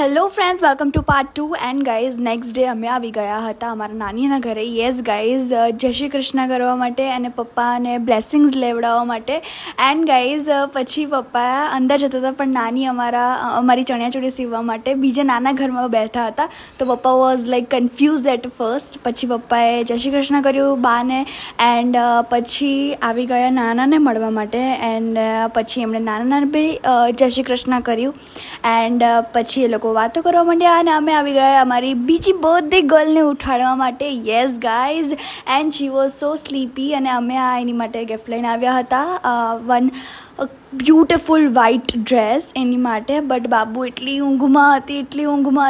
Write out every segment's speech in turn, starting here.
Hello friends, welcome to part 2 and guys next day અમે આવી ગયા હતા અમારા નાનીના ઘરે. યસ ગાઈઝ, જય શ્રી કૃષ્ણ કરવા માટે અને પપ્પાને બ્લેસિંગ્સ લેવડાવવા માટે. એન્ડ ગાઈઝ પછી પપ્પા અંદર જતા હતા, પણ નાની અમારી ચણિયાચોળી સીવવા માટે બીજા નાના ઘરમાં બેઠા હતા. તો પપ્પા was like confuse at first. પછી પપ્પાએ જય શ્રી કૃષ્ણ કર્યું બાને, એન્ડ પછી આવી ગયા નાનાને મળવા માટે. એન્ડ પછી એમણે નાનાને બી જય શ્રી કૃષ્ણ કર્યું. એન્ડ પછી એ લોકો વાતો કરવા માંડ્યા અને અમે આવી ગયા અમારી બીજી બર્થડે ગર્લને ઉઠાડવા માટે. Yes guys, and she was so sleepy અને અમે એની માટે ગિફ્ટ લઈને આવ્યા હતા, વન બ્યુટિફુલ વ્હાઇટ ડ્રેસ એની માટે. બટ બાબુ એટલી ઊંઘમાં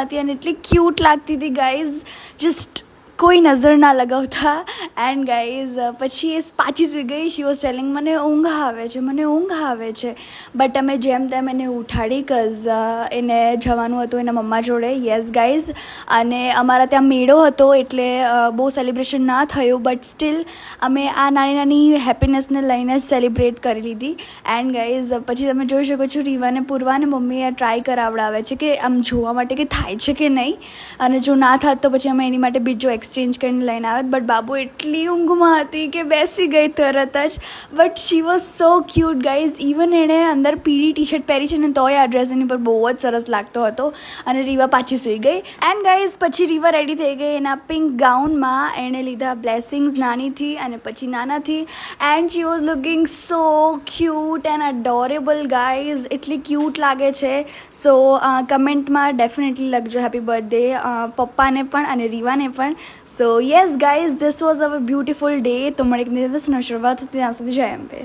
હતી અને એટલી ક્યુટ લાગતી હતી ગાઈઝ, જસ્ટ કોઈ નજર ના લગાવતા. એન્ડ ગાઈઝ પછી એ પાછી સૂઈ ગઈ. શી વોઝ ટેલિંગ મને ઊંઘ આવે છે. બટ અમે જેમ તેમ એને ઉઠાડી, કઝ એને જવાનું હતું એના મમ્મા જોડે. યસ ગાઈઝ, અને અમારા ત્યાં મેળો હતો એટલે બહુ સેલિબ્રેશન ના થયું, બટ સ્ટીલ અમે આ નાની હેપીનેસને લઈને જ સેલિબ્રેટ કરી લીધી. એન્ડ ગાઈઝ પછી તમે જોઈ શકો છો રીવાને પૂર્વાને મમ્મીએ ટ્રાય કરાવડાવે છે કે આમ જોવા માટે કે થાય છે કે નહીં, અને જો ના થાત તો પછી અમે એની માટે બીજો એક્સચેન્જ કરીને લઈને આવ્યા. બટ બાબુ એટલી ઊંઘમાં હતી કે બેસી ગઈ તરત જ. But she was so cute guys. Even એણે અંદર પીળી ટી શર્ટ પહેરી છે ને તોય આ ડ્રેસ એની પર બહુ જ સરસ લાગતો હતો. અને રીવા પાછી સૂઈ ગઈ. એન્ડ ગાઈઝ પછી રીવા રેડી થઈ ગઈ એના પિંક ગાઉનમાં. એણે લીધા બ્લેસિંગ્સ નાનીથી અને પછી નાનાથી. And she was looking so cute and adorable guys. એટલી ક્યુટ લાગે છે. સો કમેન્ટમાં ડેફિનેટલી લખજો હેપી બર્થડે પપ્પાને પણ અને રીવાને પણ. સો yes guys, this was hour beautiful day. તો મળે એક દિવસનો શરૂઆત હતી, ત્યાં સુધી જય અંબે.